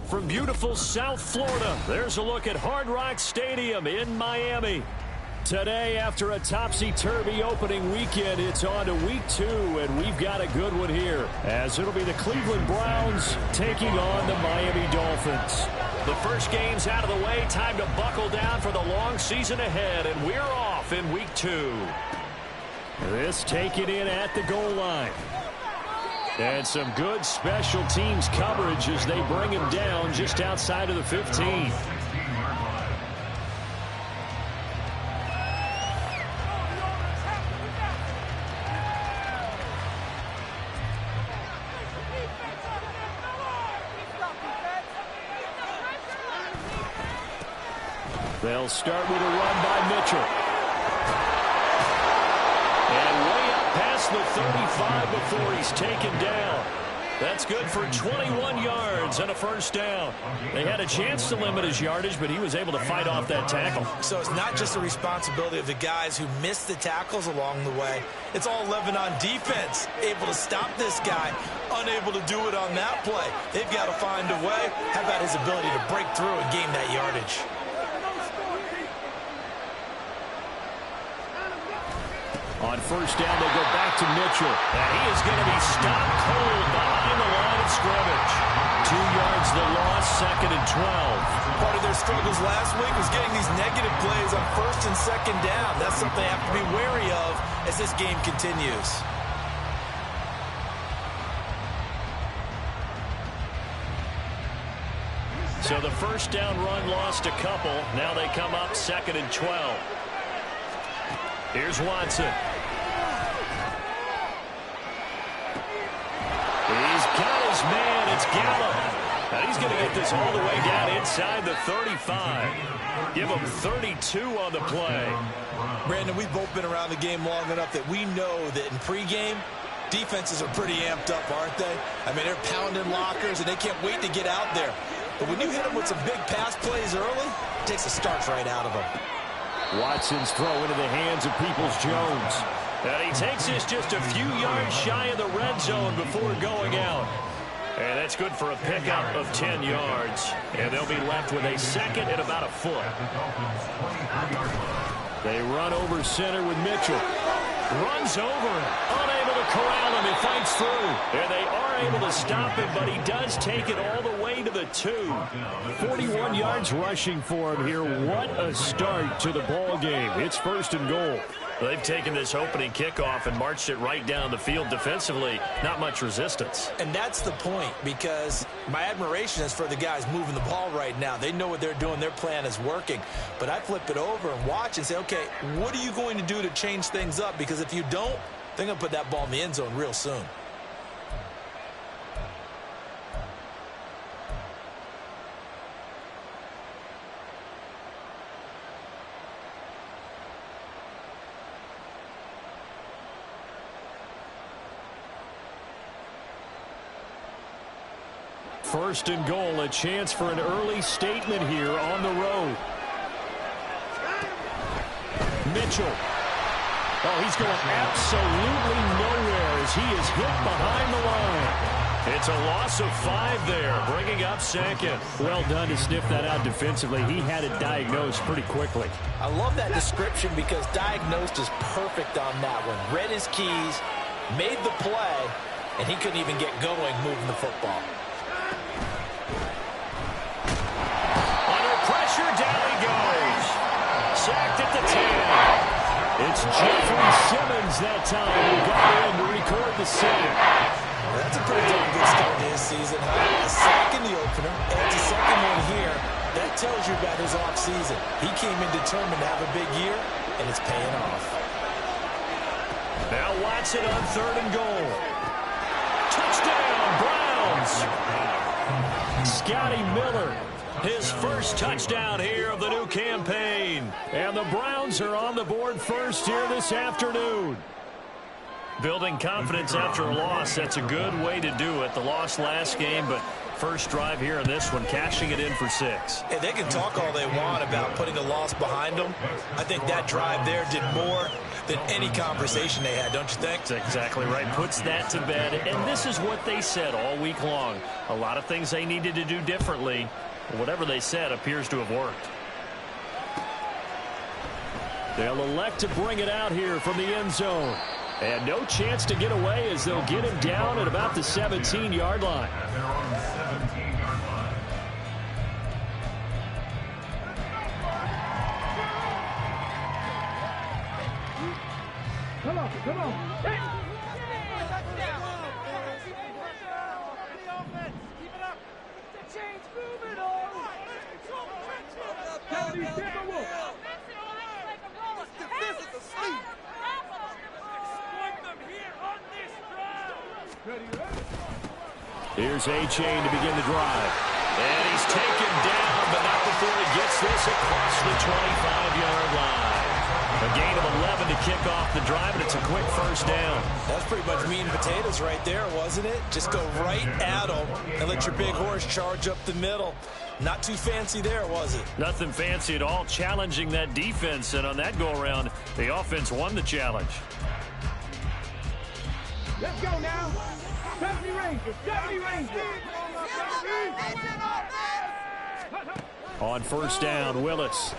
From beautiful South Florida, there's a look at Hard Rock Stadium in Miami. Today, after a topsy-turvy opening weekend, it's on to week 2, and we've got a good one here, as it'll be the Cleveland Browns taking on the Miami Dolphins. The first game's out of the way, time to buckle down for the long season ahead, and we're off in week 2. This taken in at the goal line. And some good special teams coverage as they bring him down just outside of the 15. They'll start with a run by Mitchell. And way up past the 35 before he's taken down. That's good for 21 yards and a first down. They had a chance to limit his yardage, but he was able to fight off that tackle. So it's not just the responsibility of the guys who missed the tackles along the way. It's all 11 on defense, able to stop this guy, unable to do it on that play. They've got to find a way. How about his ability to break through and gain that yardage? On first down, they go back to Mitchell. And he is going to be stopped cold behind the line of scrimmage. 2 yards the loss, 2nd and 12. Part of their struggles last week was getting these negative plays on 1st and 2nd down. That's something they have to be wary of as this game continues. So the first down run lost a couple. Now they come up 2nd and 12. Here's Watson. He's got his man. It's Gallup. And he's going to get this all the way down inside the 35. Give him 32 on the play. Brandon, we've both been around the game long enough that we know that in pregame, defenses are pretty amped up, aren't they? I mean, they're pounding lockers, and they can't wait to get out there. But when you hit them with some big pass plays early, it takes the starch right out of them. Watson's throw into the hands of Peoples-Jones. And he takes this just a few yards shy of the red zone before going out. And that's good for a pickup of 10 yards. And they'll be left with a 2nd and about a foot. They run over center with Mitchell. Runs over him. Unable to corral him. He fights through. And they are able to stop him, but he does take it all the way to the 2. 41 yards rushing for him here. What a start to the ball game. It's 1st and goal. They've taken this opening kickoff and marched it right down the field defensively. Not much resistance. And that's the point, because my admiration is for the guys moving the ball right now. They know what they're doing. Their plan is working. But I flip it over and watch and say, okay, what are you going to do to change things up? Because if you don't, they're going to put that ball in the end zone real soon. First and goal, a chance for an early statement here on the road. Mitchell. Oh, he's going absolutely nowhere as he is hit behind the line. It's a loss of 5 there, bringing up 2nd. Well done to sniff that out defensively. He had it diagnosed pretty quickly. I love that description because diagnosed is perfect on that one. Read his keys, made the play, and he couldn't even get going moving the football. Down he goes. Sacked at the 10. It's Jeffrey Simmons that time who got in to record the sack. That's a pretty damn good start to his season. A sack in the opener, adds a second one here. That tells you about his offseason. He came in determined to have a big year, and it's paying off. Now Watson on 3rd and goal. Touchdown, Browns. Scotty Miller. His first touchdown here of the new campaign. And the Browns are on the board first here this afternoon. Building confidence after a loss, that's a good way to do it. The loss last game, but first drive here in this one, cashing it in for 6. Hey, they can talk all they want about putting a loss behind them. I think that drive there did more than any conversation they had, don't you think? That's exactly right. Puts that to bed. And this is what they said all week long. A lot of things they needed to do differently. Whatever they said appears to have worked. They'll elect to bring it out here from the end zone. And no chance to get away as they'll get him down at about the 17-yard line. Come on. Hey. Here's A-Chain to begin the drive. And he's taken down, but not before he gets this across the 25-yard line. A gain of 11 to kick off the drive, and it's a quick first down. That's pretty much meat and potatoes right there, wasn't it? Just go right at them and let your big horse charge up the middle. Not too fancy there, was it? Nothing fancy at all, challenging that defense, and on that go-around, the offense won the challenge. Let's go now. 70 Rangers. On first down, Willis.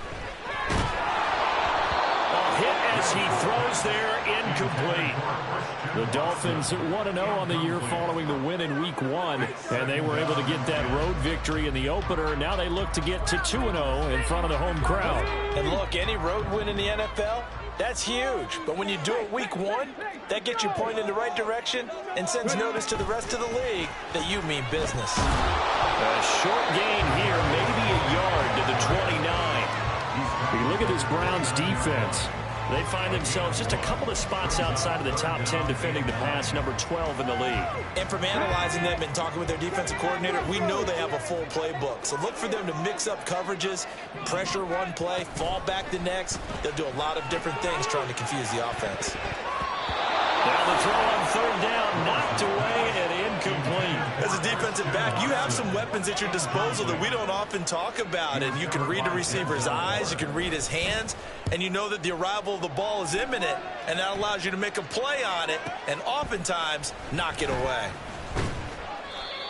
A hit as he throws there, incomplete. The Dolphins 1-0 on the year following the win in Week 1, and they were able to get that road victory in the opener. Now they look to get to 2-0 in front of the home crowd. And look, any road win in the NFL, that's huge. But when you do it Week 1, that gets you pointed in the right direction and sends notice to the rest of the league that you mean business. A short gain here, maybe a yard to the 29. You look at this Browns defense. They find themselves just a couple of spots outside of the top 10 defending the pass, number 12 in the league. And from analyzing them and talking with their defensive coordinator, we know they have a full playbook. So look for them to mix up coverages, pressure one play, fall back the next. They'll do a lot of different things trying to confuse the offense. Now the throw on third down, knocked away and incomplete. As a defensive back, you have some weapons at your disposal that we don't often talk about. And you can read the receiver's eyes, you can read his hands, and you know that the arrival of the ball is imminent, and that allows you to make a play on it and oftentimes knock it away.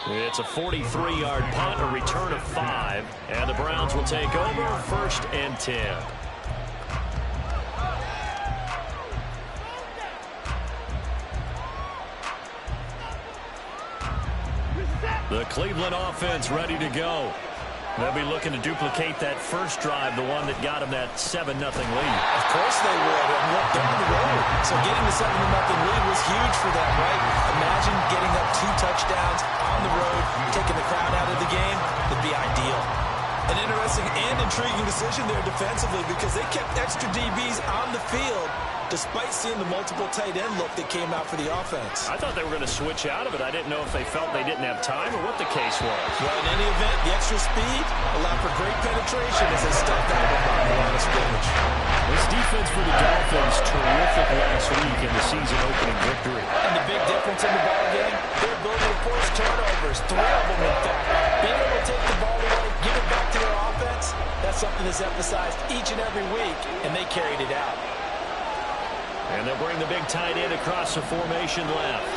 It's a 43-yard punt, a return of 5, and the Browns will take over 1st and 10. The Cleveland offense ready to go. They'll be looking to duplicate that first drive, the one that got them that 7-0 lead. Of course they would. And look, they're on the road. So getting the 7-0 lead was huge for them, right? Imagine getting up 2 touchdowns on the road, taking the crowd out of the game. Would be ideal. An interesting and intriguing decision there defensively because they kept extra DBs on the field despite seeing the multiple tight end look that came out for the offense. I thought they were going to switch out of it. I didn't know if they felt they didn't have time or what the case was. Well, in any event, the extra speed allowed for great penetration as they stepped out of the line of scrimmage. This defense for the Dolphins, terrific last week in the season-opening victory. And the big difference in the ball game, their ability to force turnovers, 3 of them in fact. Being able to take the ball away, give it back to their offense, that's something that's emphasized each and every week, and they carried it out. And they'll bring the big tight end across the formation left.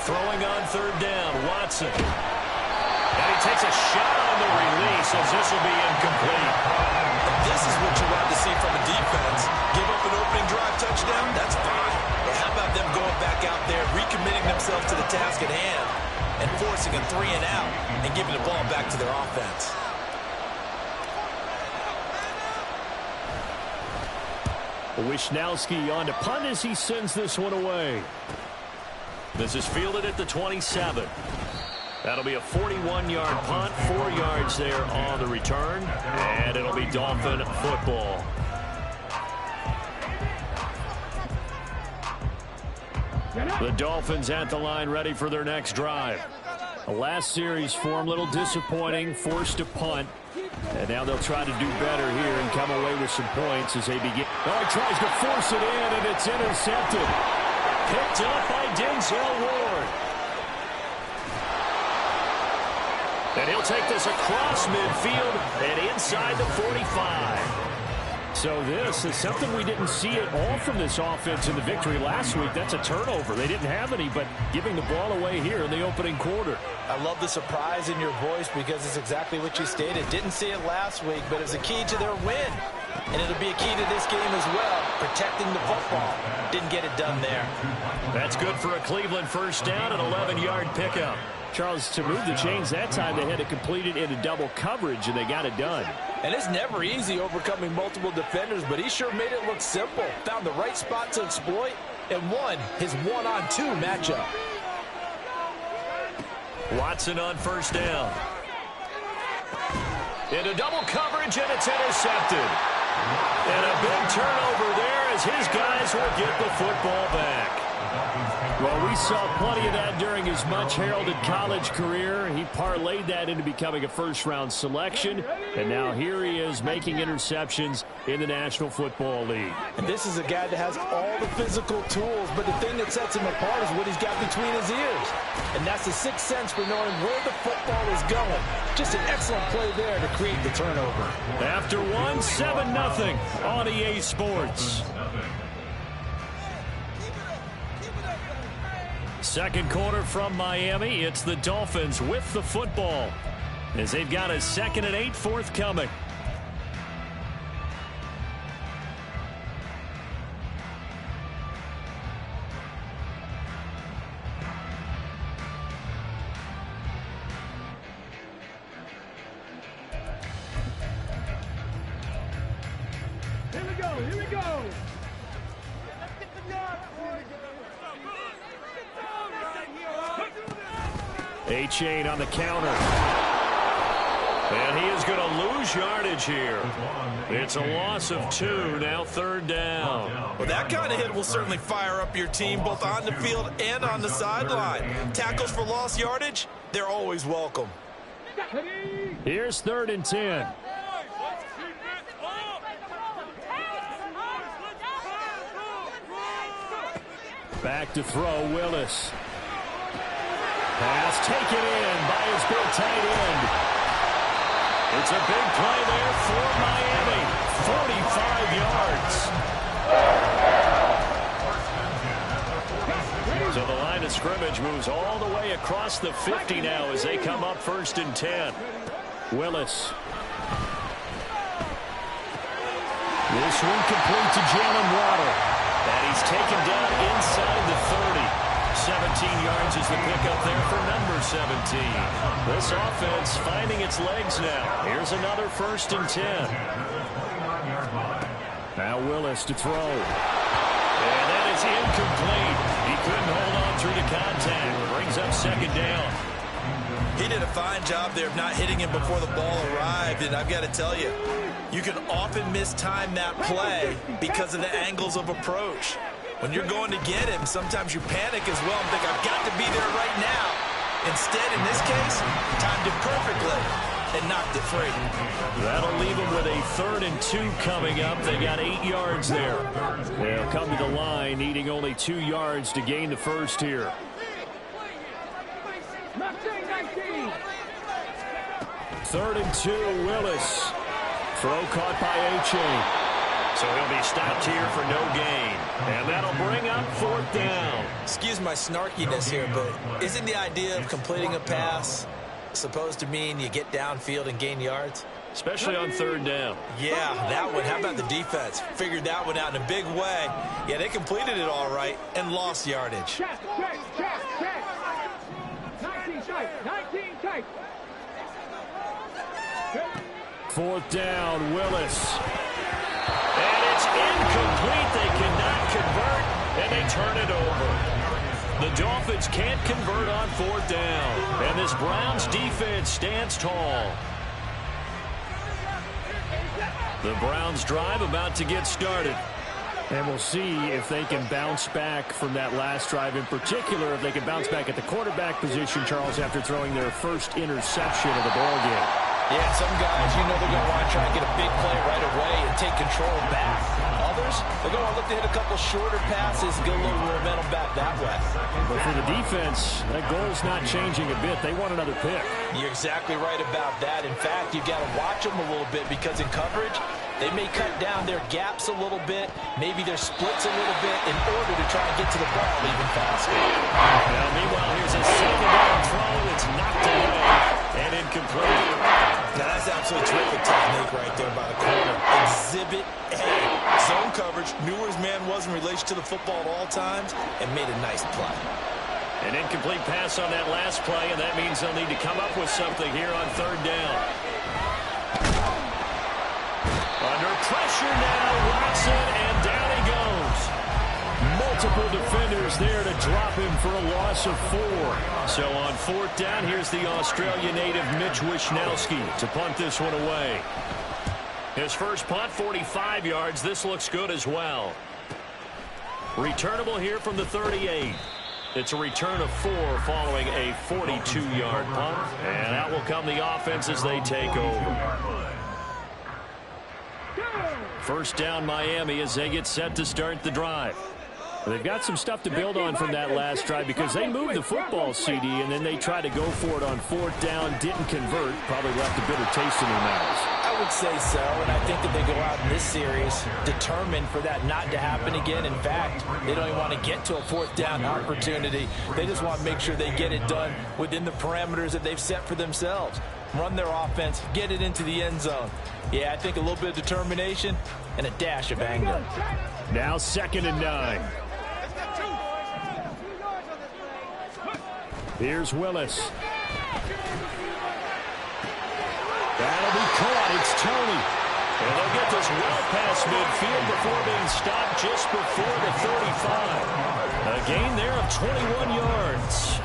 Throwing on third down, Watson. And he takes a shot on the release as this will be incomplete. And this is what you want to see from a defense. Give up an opening drive touchdown, that's fine. But how about them going back out there, recommitting themselves to the task at hand, and forcing a 3 and out, and giving the ball back to their offense. Wishnowski on to punt as he sends this one away. This is fielded at the 27. That'll be a 41-yard punt, 4 yards there on the return, and it'll be Dolphin football. The Dolphins at the line ready for their next drive. The last series for them, a little disappointing, forced to punt. And now they'll try to do better here and come away with some points as they begin. Oh, he tries to force it in, and it's intercepted. Picked up by Denzel Ward. And he'll take this across midfield and inside the 45. So this is something we didn't see at all from this offense in the victory last week. That's a turnover. They didn't have any, but giving the ball away here in the opening quarter. I love the surprise in your voice because it's exactly what you stated. Didn't see it last week, but it's a key to their win. And it'll be a key to this game as well, protecting the football. Didn't get it done there. That's good for a Cleveland first down, an 11-yard pickup. Charles, to move the chains that time, they had to complete it into double coverage, and they got it done. And it's never easy overcoming multiple defenders, but he sure made it look simple. Found the right spot to exploit and won his 1-on-2 matchup. Watson on first down. Into double coverage, and it's intercepted. And a big turnover there as his guys will get the football back. Well, we saw plenty of that during his much-heralded college career. He parlayed that into becoming a first-round selection, and now here he is making interceptions in the National Football League. And this is a guy that has all the physical tools, but the thing that sets him apart is what he's got between his ears. And that's the sixth sense for knowing where the football is going. Just an excellent play there to create the turnover. After one, 7-0 on EA Sports. Second quarter from Miami. It's the Dolphins with the football as they've got a 2nd and 8 forthcoming. Here we go, here we go. A-Chain on the counter. And he is going to lose yardage here. It's a loss of 2, now 3rd down. Well, that kind of hit will certainly fire up your team both on the field and on the sideline. Tackles for lost yardage, they're always welcome. Here's 3rd and 10. Back to throw, Willis. Pass taken in by his big tight end. It's a big play there for Miami. 45 yards. So the line of scrimmage moves all the way across the 50 now as they come up 1st and 10. Willis. This one complete to Jalen Waddle. And he's taken down inside the 30. 17 yards is the pickup there for number 17. This offense finding its legs now. Here's another 1st and 10. Now Willis to throw. And that is incomplete. He couldn't hold on through the contact. Brings up 2nd down. He did a fine job there of not hitting him before the ball arrived, and I've got to tell you, you can often mistime that play because of the angles of approach. When you're going to get him, sometimes you panic as well and think, I've got to be there right now. Instead, in this case, timed it perfectly and knocked it free. That'll leave them with a 3rd and 2 coming up. They got 8 yards there. They'll come to the line, needing only 2 yards to gain the first here. 3rd and 2, Willis. Throw caught by SHO. So he'll be stopped here for no gain. And that'll bring up 4th down. Excuse my snarkiness here, but isn't the idea of completing a pass supposed to mean you get downfield and gain yards? Especially on 3rd down. Yeah, that one. How about the defense? Figured that one out in a big way. Yeah, they completed it all right and lost yardage. Check. 19 tight. 4th down, Willis. And it's incomplete. They cannot convert, and they turn it over. The Dolphins can't convert on 4th down. And this Browns defense stands tall. The Browns drive about to get started. And we'll see if they can bounce back from that last drive. In particular, if they can bounce back at the quarterback position, Charles, after throwing their first interception of the ballgame. Yeah, some guys, you know they're going to want to try and get a big play right away and take control back. Others, they're going to look to hit a couple shorter passes, get a little momentum back that way. But for the defense, that goal's not changing a bit. They want another pick. You're exactly right about that. In fact, you've got to watch them a little bit because in coverage, they may cut down their gaps a little bit, maybe their splits a little bit in order to try and get to the ball even faster. Now, meanwhile, here's a 2nd down throw. It's knocked away and incomplete. Now, that's absolutely terrific technique right there by the corner. Exhibit A. Zone coverage, knew where his man was in relation to the football at all times, and made a nice play. An incomplete pass on that last play, and that means they'll need to come up with something here on 3rd down. Under pressure now, Watson, and down he goes. Multiple defenders there to drop him for a loss of 4. So on 4th down, here's the Australia native Mitch Wishnowski to punt this one away. His first punt, 45 yards. This looks good as well. Returnable here from the 38. It's a return of 4 following a 42-yard punt. And out will come the offense as they take over. 1st down Miami as they get set to start the drive. They've got some stuff to build on from that last drive because they moved the football, CD, and then they tried to go for it on 4th down, didn't convert, probably left a bitter taste in their mouths. I would say so, and I think that they go out in this series determined for that not to happen again. In fact, they don't even want to get to a 4th down opportunity. They just want to make sure they get it done within the parameters that they've set for themselves. Run their offense, get it into the end zone. Yeah, I think a little bit of determination and a dash of anger. Now 2nd and 9. Here's Willis. That'll be caught. It's Tony. And they'll get this well past midfield before being stopped just before the 35. A gain there of 21 yards.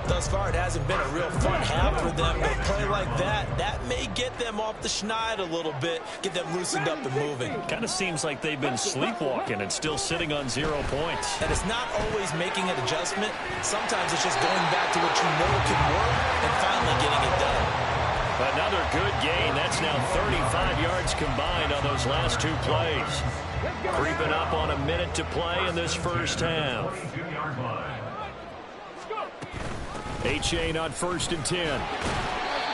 Thus far, it hasn't been a real fun half for them, but a play like that may get them off the schneid a little bit, get them loosened up and moving. Kind of seems like they've been sleepwalking and still sitting on 0 points. And it's not always making an adjustment. Sometimes it's just going back to what you know can work and finally getting it done. Another good gain. That's now 35 yards combined on those last 2 plays. Creeping up on a minute to play in this first half. SHO on 1st and 10.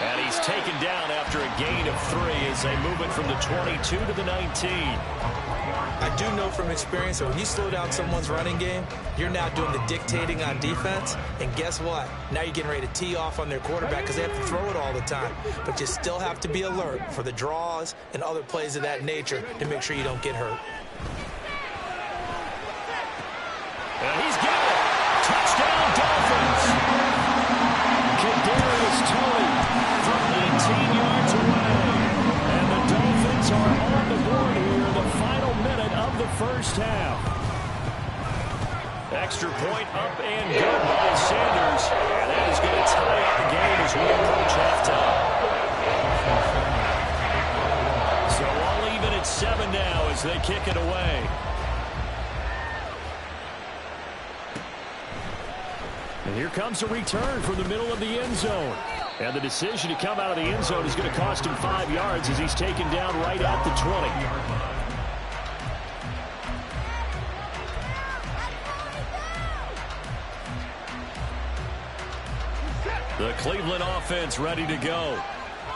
And he's taken down after a gain of 3 as they move it from the 22 to the 19. I do know from experience that when you slow down someone's running game, you're now doing the dictating on defense. And guess what? Now you're getting ready to tee off on their quarterback because they have to throw it all the time. But you still have to be alert for the draws and other plays of that nature to make sure you don't get hurt. And he's got it. Touchdown, Dolphins. Kadarius Toney from 19 yards away. And the Dolphins are on the board here in the final minute of the first half. Extra point up and good by Sanders. And that is going to tie up the game as we approach halftime. So all even at 7 now as they kick it away. And here comes a return from the middle of the end zone. And the decision to come out of the end zone is going to cost him 5 yards as he's taken down right at the 20. The Cleveland offense ready to go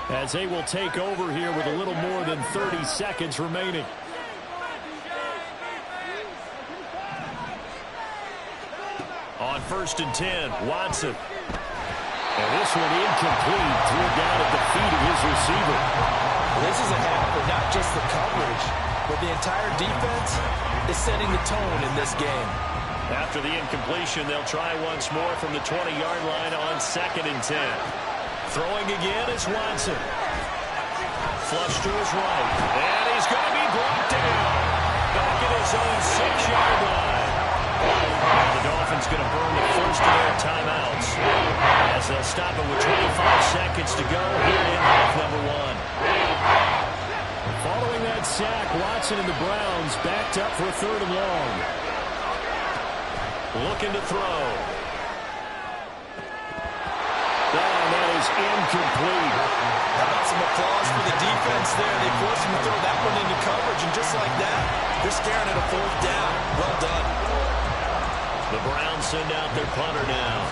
as they will take over here with a little more than 30 seconds remaining. On 1st and 10, Watson. And this one incomplete, threw it down at the feet of his receiver. This is a half of not just the coverage, but the entire defense is setting the tone in this game. After the incompletion, they'll try once more from the 20-yard line on 2nd and 10. Throwing again is Watson. Flush to his right. And he's going to be brought down. Back at his own 6-yard line. And the Dolphins going to burn the first of their timeouts as they'll stop it with 25 seconds to go here in half number 1. Following that sack, Watson and the Browns backed up for a 3rd and long. Looking to throw. And that is incomplete. How about some applause for the defense there? They forced him to throw that one into coverage, and just like that, they're staring at a 4th down. Well done. The Browns send out their punter now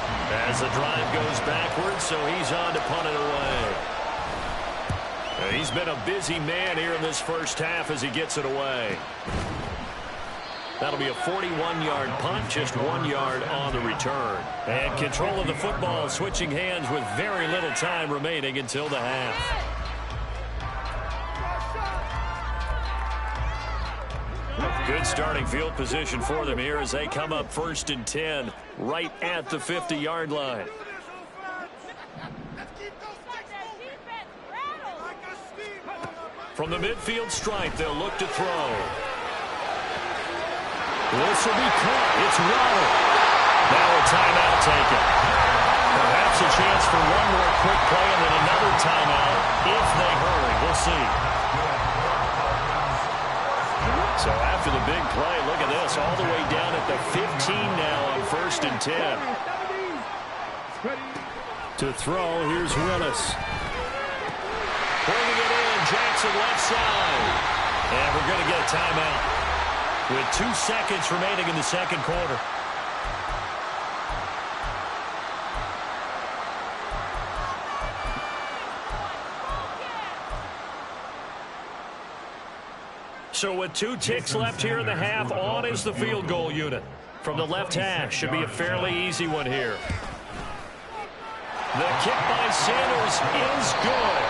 as the drive goes backwards, so he's on to punt it away. And he's been a busy man here in this first half as he gets it away. That'll be a 41-yard punt, just 1 yard on the return. And control of the football switching hands with very little time remaining until the half. Good starting field position for them here as they come up 1st and 10 right at the 50-yard line. From the midfield stripe, they'll look to throw. This will be caught. It's Waddle. Now a timeout taken. Perhaps a chance for one more quick play and then another timeout if they hurry. We'll see. So after the big play, look at this, all the way down at the 15 now on 1st and 10. To throw, here's Willis. Bringing it in, Jackson left side. And we're going to get a timeout with 2 seconds remaining in the second quarter. So with 2 ticks left here in the half, on is the field goal unit. From the left hash, should be a fairly easy one here. The kick by Sanders is good.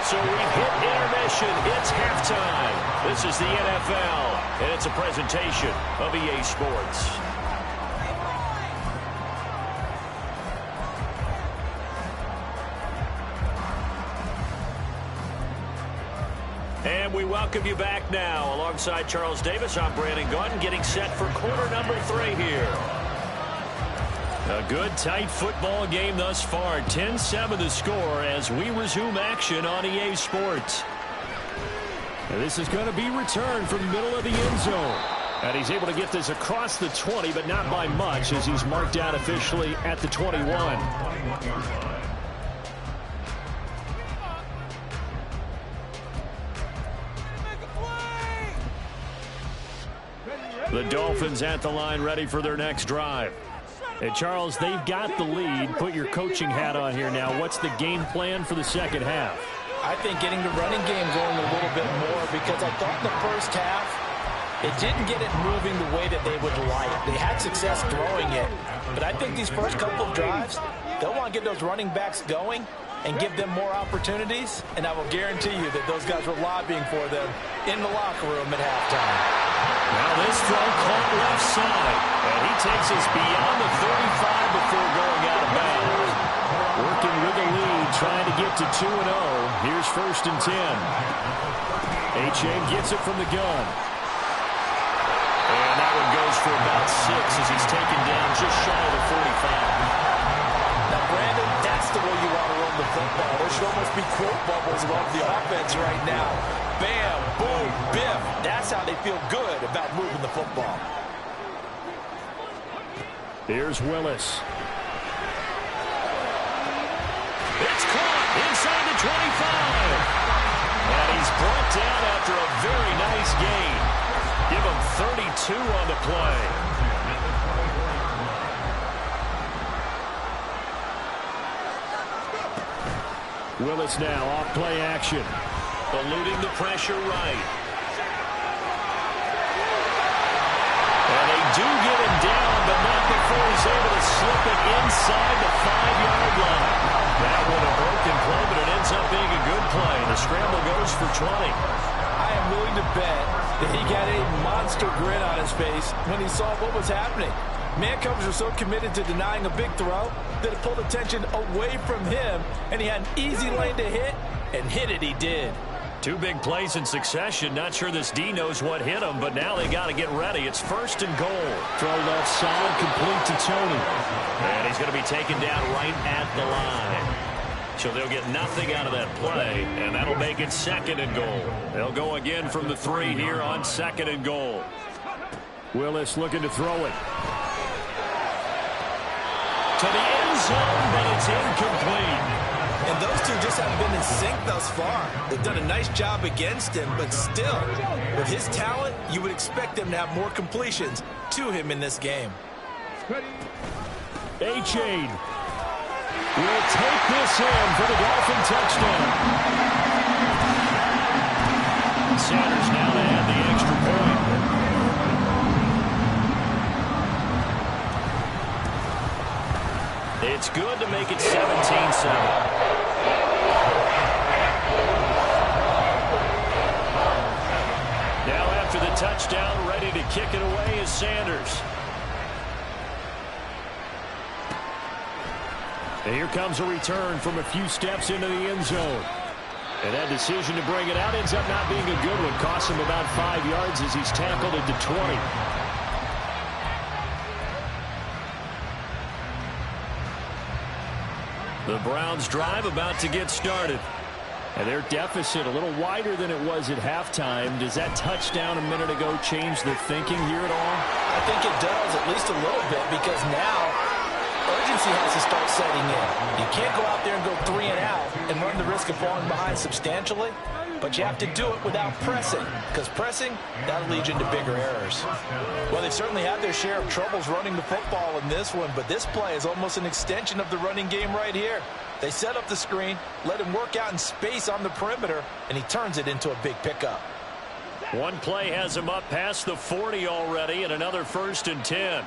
So we've hit intermission. It's halftime. This is the NFL, and it's a presentation of EA Sports. And we welcome you back now. Alongside Charles Davis, I'm Brandon Gunn, getting set for quarter number 3 here. A good, tight football game thus far. 10-7 the score as we resume action on EA Sports. And this is going to be returned from the middle of the end zone. And he's able to get this across the 20, but not by much as he's marked out officially at the 21. The Dolphins at the line ready for their next drive. Hey, Charles, they've got the lead. Put your coaching hat on here now. What's the game plan for the second half? I think getting the running game going a little bit more because I thought the first half, it didn't get it moving the way that they would like. They had success throwing it, but I think these first couple of drives, they'll want to get those running backs going and give them more opportunities, and I will guarantee you that those guys were lobbying for them in the locker room at halftime. Now this throw caught left side, and he takes us beyond the 35 before going out of bounds. Working with the lead, trying to get to 2-0. Here's 1st and 10. SHO gets it from the gun. And that one goes for about 6 as he's taken down just shy of the 45. Now, Brandon, that's the way you want to run the football. There should almost be quote bubbles above the offense right now. Bam, boom, biff. That's how they feel good about moving the football. Here's Willis. It's caught inside the 25. And he's brought down after a very nice gain. Give him 32 on the play. Willis now off play action. Eluding the pressure right. And they do get him down, but not before he's able to slip it inside the 5-yard line. That one a broken play, but it ends up being a good play. The scramble goes for 20. I am willing to bet that he got a monster grin on his face when he saw what was happening. Man-covers are so committed to denying a big throw that it pulled attention away from him, and he had an easy lane to hit, and hit it he did. 2 big plays in succession. Not sure this D knows what hit him, but now they got to get ready. It's 1st and goal. Throw left side, complete to Tony. And he's going to be taken down right at the line. So they'll get nothing out of that play, and that'll make it 2nd and goal. They'll go again from the 3 here on 2nd and goal. Willis looking to throw it. To the end zone, but it's incomplete. And those two just haven't been in sync thus far. They've done a nice job against him, but still, with his talent, you would expect them to have more completions to him in this game. SHO will take this in for the Dolphin touchdown. Sanders now to add the extra point. It's good to make it 17-7. Now after the touchdown, ready to kick it away is Sanders. And here comes a return from a few steps into the end zone. And that decision to bring it out ends up not being a good one. Costs him about 5 yards as he's tackled at the 20. The Browns drive about to get started. And their deficit a little wider than it was at halftime. Does that touchdown a minute ago change the thinking here at all? I think it does, at least a little bit, because now urgency has to start setting in. You can't go out there and go 3 and out and run the risk of falling behind substantially, but you have to do it without pressing, because pressing, that'll lead you into bigger errors. Well, they've certainly had their share of troubles running the football in this one, but this play is almost an extension of the running game right here. They set up the screen, let him work out in space on the perimeter, and he turns it into a big pickup. One play has him up past the 40 already, and another 1st and 10.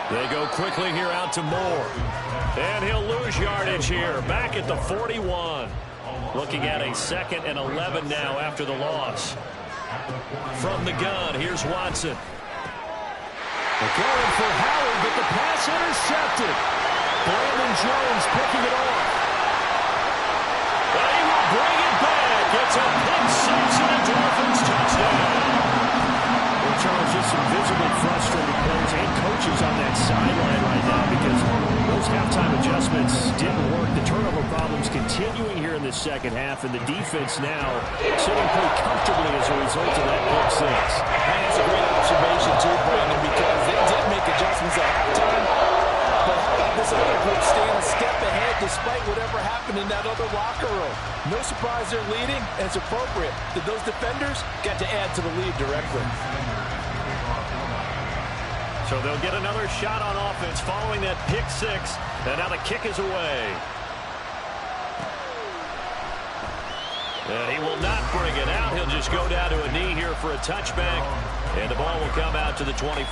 They go quickly here out to Moore. And he'll lose yardage here. Back at the 41. Looking at a 2nd and 11 now after the loss. From the gun, here's Watson. They're going for Howard, but the pass intercepted. Brandon Jones picking it off. But he will bring it back. It's a pick 6 and a Dolphins touchdown. Charles, just some visibly frustrated players and coaches on that sideline right now because those halftime adjustments didn't work. The turnover problems continuing here in the second half, and the defense now sitting pretty comfortably as a result of that pick 6. And it's a great observation, too, Brandon, because they did make adjustments at halftime. But how about this other group staying a step ahead despite whatever happened in that other locker room? No surprise they're leading, and it's appropriate that those defenders got to add to the lead directly. So they'll get another shot on offense following that pick 6. And now the kick is away. And he will not bring it out. He'll just go down to a knee here for a touchback. And the ball will come out to the 25.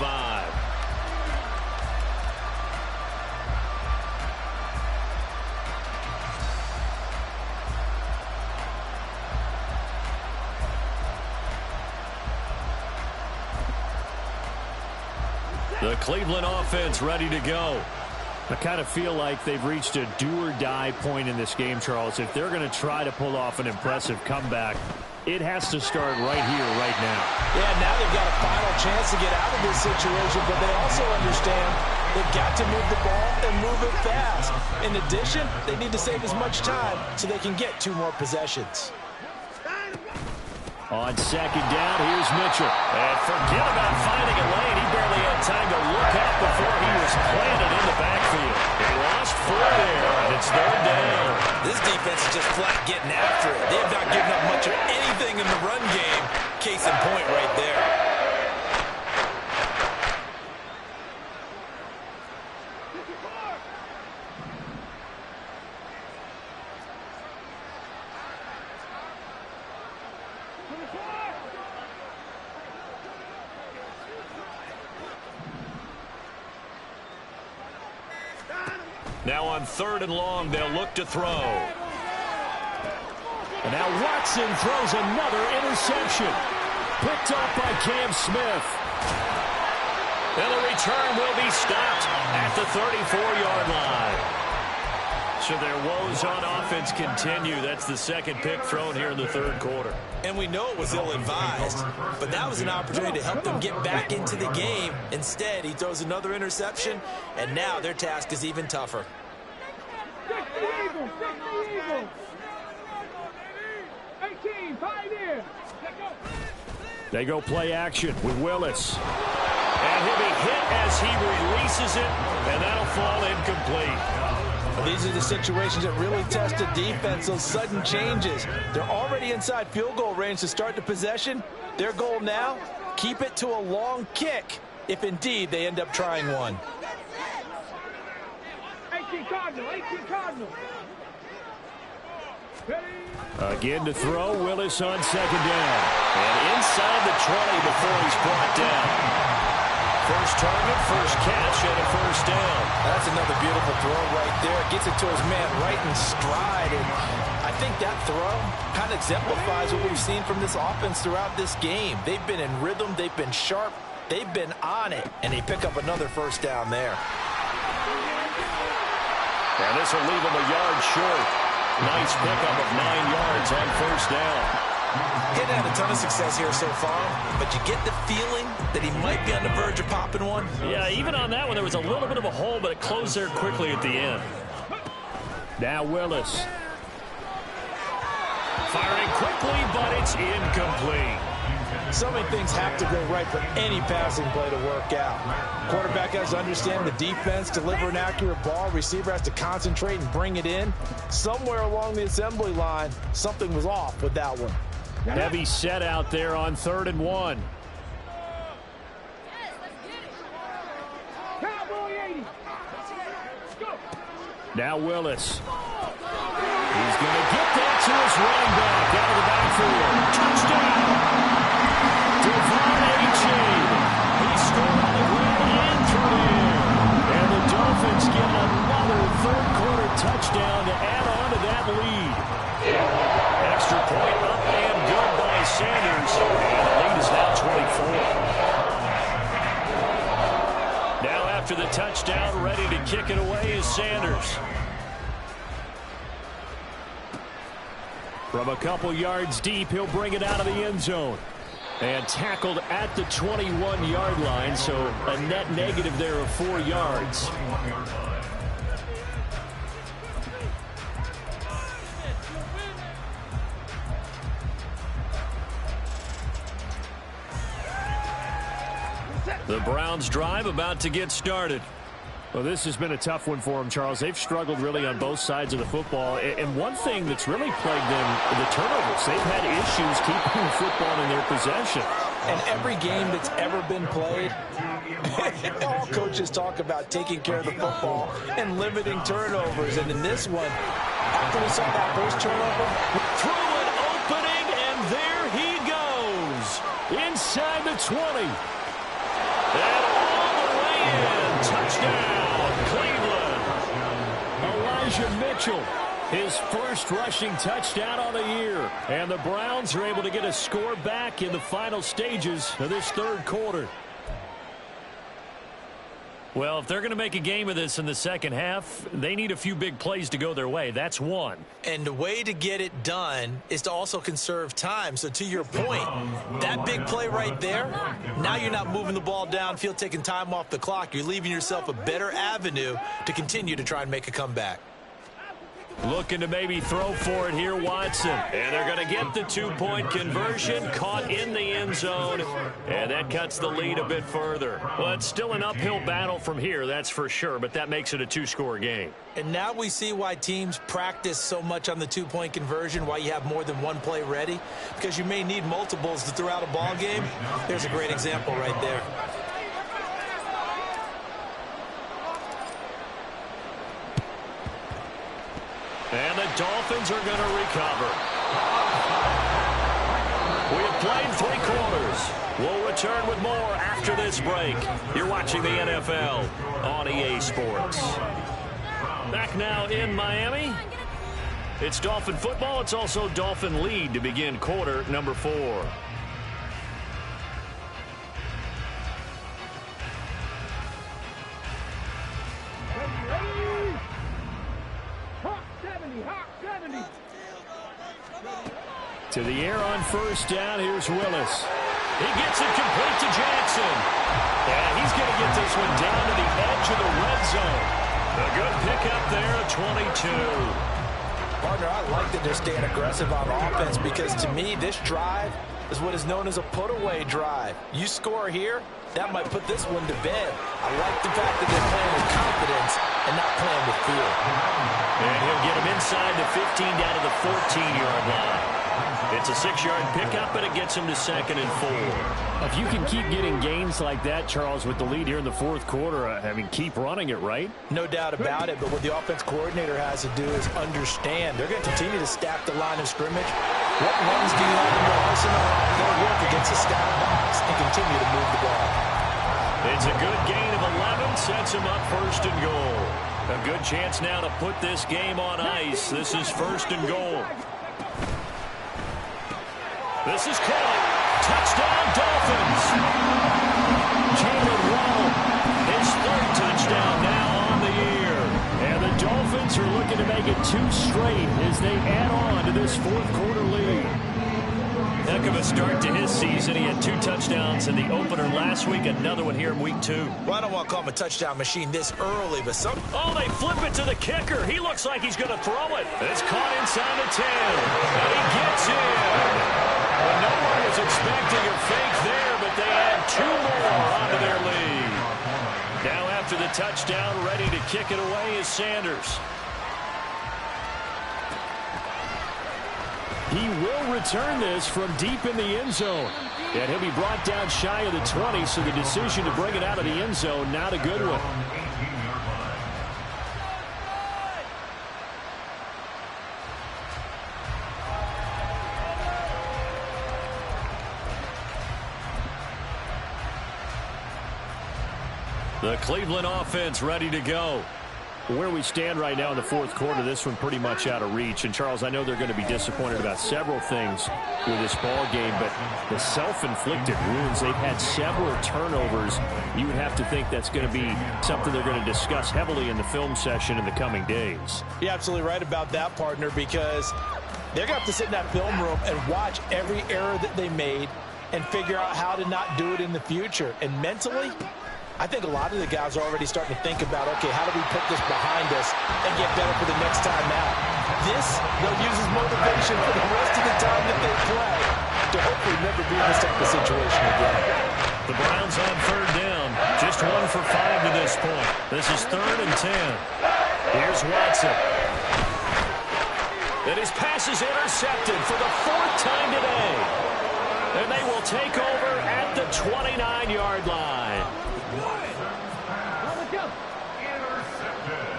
The Cleveland offense ready to go. I kind of feel like they've reached a do-or-die point in this game, Charles. If they're going to try to pull off an impressive comeback, it has to start right here, right now. Yeah, now they've got a final chance to get out of this situation, but they also understand they've got to move the ball and move it fast. In addition, they need to save as much time so they can get 2 more possessions. On second down, here's Mitchell. And forget about finding a lane. He barely had time to look up before he was planted in the backfield. He lost 4 there, and it's 3rd down. This defense is just flat getting after it. They have not given up much of anything in the run game. Case in point right there. Now on 3rd and long, they'll look to throw. And now Watson throws another interception. Picked off by Cam Smith. And the return will be stopped at the 34-yard line. So their woes on offense continue. That's the 2nd pick thrown here in the 3rd quarter. And we know it was ill-advised, but that was an opportunity to help them get back into the game. Instead, he throws another interception, and now their task is even tougher. Eagle. 18, 5 in. They go play action with Willis. And he'll be hit as he releases it, and that'll fall incomplete. These are the situations that really test a defense, those sudden changes. They're already inside field goal range to start the possession. Their goal now, keep it to a long kick, if indeed they end up trying one. 18 Cardinal. Again to throw, Willis on 2nd down. And inside the 20 before he's brought down. First target, first catch, and a 1st down. That's another beautiful throw right there. Gets it to his man right in stride. And I think that throw kind of exemplifies what we've seen from this offense throughout this game. They've been in rhythm. They've been sharp. They've been on it. And they pick up another 1st down there. And this will leave him a yard short. Nice pickup of 9 yards on 1st down. He hasn't had a ton of success here so far, but you get the feeling that he might be on the verge of popping one. Yeah, even on that one, there was a little bit of a hole, but it closed there quickly at the end. Now Willis. Firing quickly, but it's incomplete. So many things have to go right for any passing play to work out. Quarterback has to understand the defense, deliver an accurate ball. Receiver has to concentrate and bring it in. Somewhere along the assembly line, something was off with that one. Heavy set out there on 3rd and 1. Now Willis. He's going to get that to his running back out of the backfield. Touchdown. Devon A-Chain. He scored on the ground and through the air. And the Dolphins get another 3rd quarter touchdown to add on to that lead. Extra point up and good by Sanders. And the lead is now 24. Now after the touchdown, ready to kick it away is Sanders. From a couple yards deep, he'll bring it out of the end zone. And tackled at the 21-yard line, so a net negative there of 4 yards. The Browns drive about to get started. Well, this has been a tough one for them, Charles. They've struggled really on both sides of the football. And one thing that's really plagued them, the turnovers. They've had issues keeping the football in their possession. And every game that's ever been played, all coaches talk about taking care of the football and limiting turnovers. And in this one, after we saw that first turnover, through an opening, and there he goes. Inside the 20. And all the way in. Touchdown, Cleveland. Elijah Mitchell, his first rushing touchdown on the year. And the Browns are able to get a score back in the final stages of this 3rd quarter. Well, if they're going to make a game of this in the second half, they need a few big plays to go their way. That's one. And the way to get it done is to also conserve time. So to your point, that big play right there, now you're not moving the ball downfield, taking time off the clock. You're leaving yourself a better avenue to continue to try and make a comeback. Looking to maybe throw for it here, Watson. And they're going to get the two-point conversion, caught in the end zone, and that cuts the lead a bit further. Well, it's still an uphill battle from here, that's for sure, but that makes it a two-score game. And now we see why teams practice so much on the two-point conversion, why you have more than one play ready, because you may need multiples to throw out a ball game. There's a great example right there. And the Dolphins are going to recover. We have played 3 quarters. We'll return with more after this break. You're watching the NFL on EA Sports. Back now in Miami. It's Dolphin football. It's also Dolphin lead to begin quarter number 4. To the air on first down. Here's Willis. He gets it complete to Jackson. And he's going to get this one down to the edge of the red zone. A good pickup there at 22. Partner, I like that they're staying aggressive on offense because to me, this drive is what is known as a put-away drive. You score here, that might put this one to bed. I like the fact that they're playing with confidence and not playing with fear. And he'll get him inside the 15 down to the 14-yard line. It's a 6-yard pickup, and it gets him to 2nd and 4. If you can keep getting gains like that, Charles, with the lead here in the fourth quarter, I mean, keep running it, right? No doubt about it, but what the offense coordinator has to do is understand. They're going to continue to stack the line of scrimmage. What runs do you have in your arsenal? They'll work against the stack box and continue to move the ball. It's a good gain of 11, sets him up 1st and goal. A good chance now to put this game on ice. This is 1st and goal. This is caught. Touchdown, Dolphins. Jalen Waddle, his 3rd touchdown now on the year. And the Dolphins are looking to make it 2 straight as they add on to this fourth quarter lead. Heck of a start to his season. He had 2 touchdowns in the opener last week, another one here in week 2. Well, I don't want to call him a touchdown machine this early, but some... Oh, they flip it to the kicker. He looks like he's going to throw it. It's caught inside the 10. And he gets in. Well, no one was expecting a fake there, but they add 2 more onto their lead. Now after the touchdown, ready to kick it away is Sanders. He will return this from deep in the end zone. And he'll be brought down shy of the 20, so the decision to bring it out of the end zone, not a good one. The Cleveland offense ready to go. Where we stand right now in the fourth quarter, this one pretty much out of reach. And, Charles, I know they're going to be disappointed about several things with this ball game, but the self-inflicted wounds, they've had several turnovers. You would have to think that's going to be something they're going to discuss heavily in the film session in the coming days. You're absolutely right about that, partner, because they're going to have to sit in that film room and watch every error that they made and figure out how to not do it in the future. And mentally, I think a lot of the guys are already starting to think about, okay, how do we put this behind us and get better for the next time out? This, they'll use as motivation for the rest of the time that they play to hopefully never be in this type of situation again. The Browns on 3rd down. Just 1 for 5 to this point. This is 3rd and 10. Here's Watson. And his pass is intercepted for the 4th time today. And they will take over at the 29-yard line. Intercepted.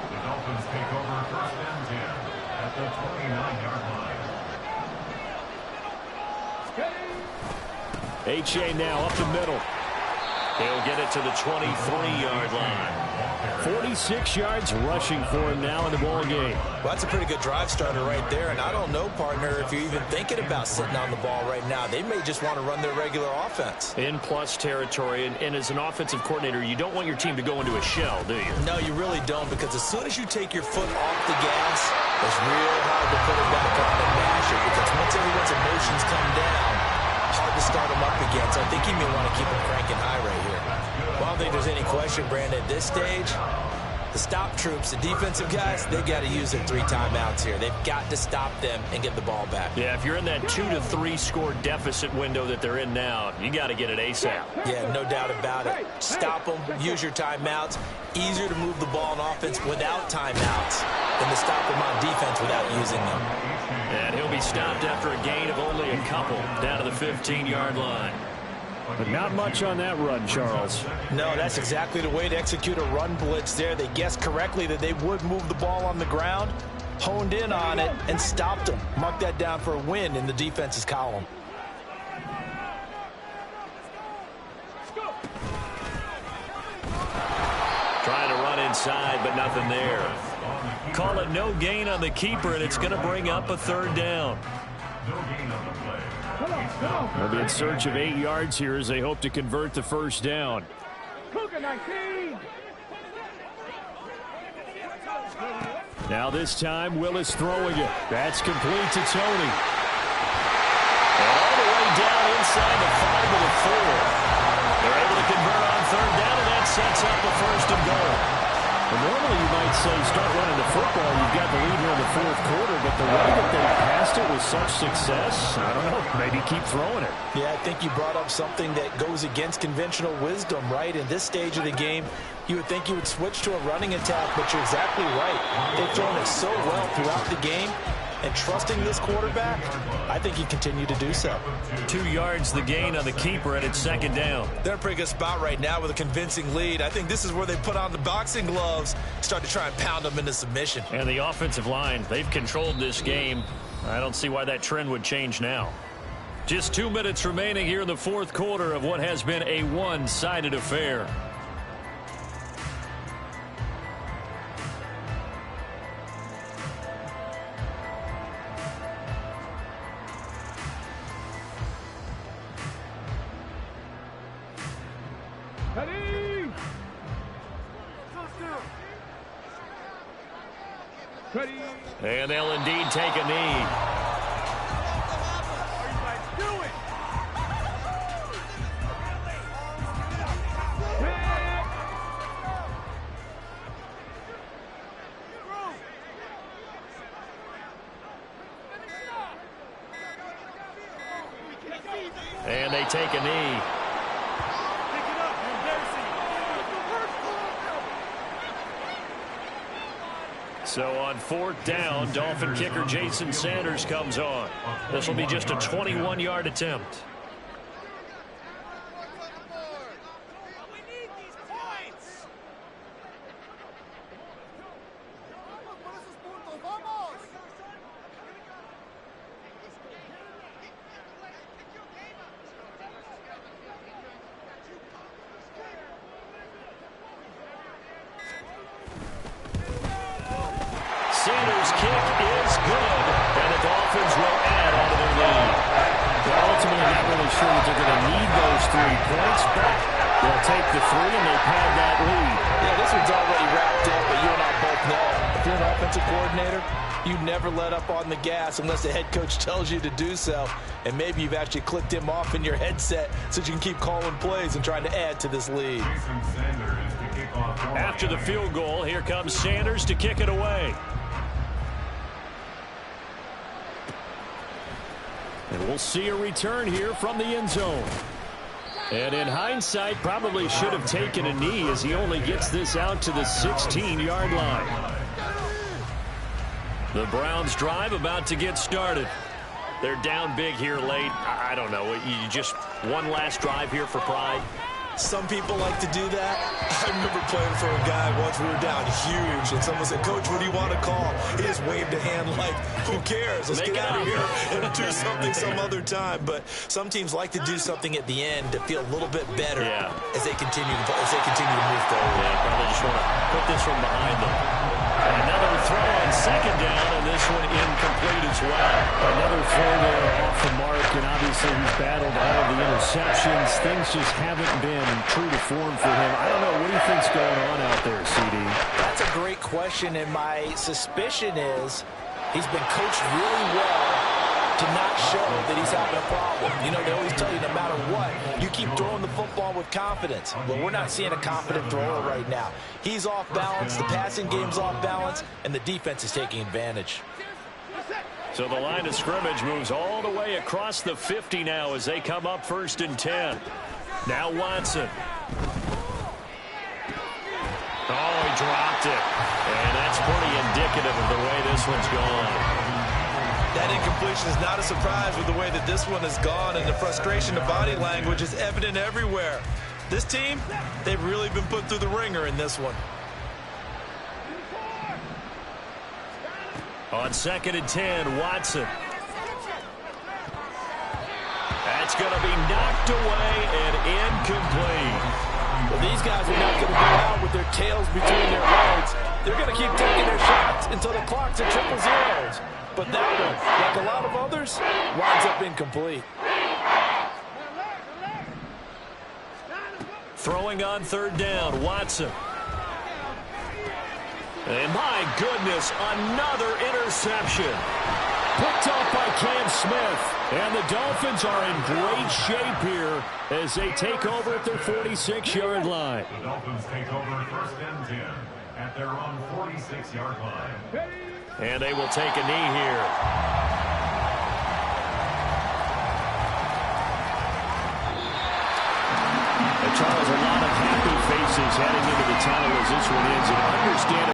The Dolphins take over 1st and 10 at the 29-yard line. H.A. now up the middle. He'll get it to the 23-yard line. 46 yards rushing for him now in the ball game. Well, that's a pretty good drive starter right there. And I don't know, partner, if you're even thinking about sitting on the ball right now. They may just want to run their regular offense. In plus territory. And as an offensive coordinator, you don't want your team to go into a shell, do you? No, you really don't, because as soon as you take your foot off the gas, it's real hard to put it back on and mash it, because once everyone's emotions come down, hard to start them up again. So I think he may want to keep them cranking high right here. Well, I don't think there's any question, Brandon, at this stage, the stop troops, the defensive guys, they got to use their 3 timeouts here. They've got to stop them and get the ball back. Yeah, if you're in that 2 to 3 score deficit window that they're in now, you got to get it ASAP. Yeah, no doubt about it. Stop them, use your timeouts. Easier to move the ball on offense without timeouts than to stop them on defense without using them. And he'll be stopped after a gain of only a couple down to the 15-yard line. But not much on that run, Charles. No, that's exactly the way to execute a run blitz there. They guessed correctly that they would move the ball on the ground, honed in on it, and stopped them. Mark that down for a win in the defense's column. Trying to run inside, but nothing there. Call it no gain on the keeper, and it's going to bring up a 3rd down. No gain on the play. They'll be in search of 8 yards here as they hope to convert the 1st down. Cougar 19. Now this time, Willis throwing it. That's complete to Tony. And all the way down inside the 5 to the 4. They're able to convert on 3rd down, and that sets up the 1st and goal. Well, normally you might say start running the football. You've got the lead here in the 4th quarter, but the way that they passed it with such success, I don't know, maybe keep throwing it. Yeah, I think you brought up something that goes against conventional wisdom, right? In this stage of the game, you would think you would switch to a running attack, but you're exactly right. They've thrown it so well throughout the game, and trusting this quarterback, I think he continued to do so. 2 yards the gain on the keeper, and it's 2nd down. They're in a pretty good spot right now with a convincing lead. I think this is where they put on the boxing gloves, start to try and pound them into submission. And the offensive line, they've controlled this game. I don't see why that trend would change now. Just 2 minutes remaining here in the 4th quarter of what has been a one-sided affair. Ready. Ready. And they'll indeed take a knee. And they take a knee. So on 4th down, Dolphin kicker Jason Sanders comes on. This will be just a 21-yard attempt. Sanders' kick is good, and the Dolphins will add on to their lead. Well, ultimately, not really sure that they're going to need those 3 points, but they'll take the 3 and they pad that lead. Yeah, this one's already wrapped up, but you and I both know if you're an offensive coordinator, you never let up on the gas unless the head coach tells you to do so. And maybe you've actually clicked him off in your headset so you can keep calling plays and trying to add to this lead. Jason Sanders to kick off. After the field goal, here comes Sanders to kick it away. And we'll see a return here from the end zone. And in hindsight, probably should have taken a knee as he only gets this out to the 16-yard line. The Browns drive about to get started. They're down big here late. I don't know. You just one last drive here for pride. Some people like to do that. I remember playing for a guy once. We were down huge, and someone said, "Coach, what do you want to call?" He just waved a hand like, "Who cares? Let's get out of here and do something some other time." But some teams like to do something at the end to feel a little bit better as they continue to move forward. Yeah, probably just want to put this one behind them. And another throw on second down, and this one incomplete as well. Another throw there off the mark, and obviously he's battled all of the interceptions. Things just haven't been true to form for him. I don't know. What do you think's going on out there, CD? That's a great question, and my suspicion is he's been coached really well to not show that he's having a problem. You know, they always tell you no matter what, you keep throwing the football with confidence. Well, we're not seeing a confident thrower right now. He's off balance, the passing game's off balance, and the defense is taking advantage. So the line of scrimmage moves all the way across the 50 now as they come up 1st and 10. Now Watson. Oh, he dropped it. And that's pretty indicative of the way this one's gone. That incompletion is not a surprise with the way that this one has gone, and the frustration, the body language is evident everywhere. This team, they've really been put through the ringer in this one. On 2nd and 10, Watson. That's going to be knocked away and incomplete. Well, these guys are not going to go out with their tails between their legs. They're going to keep taking their shots until the clock's at 0-0. But that one, like a lot of others, winds up incomplete. Throwing on 3rd down, Watson. And my goodness, another interception. Picked up by Cam Smith. And the Dolphins are in great shape here as they take over at their 46-yard line. The Dolphins take over 1st and 10 at their own 46-yard line. And they will take a knee here. Charles, a lot of happy faces heading into the tunnel as this one ends. And understand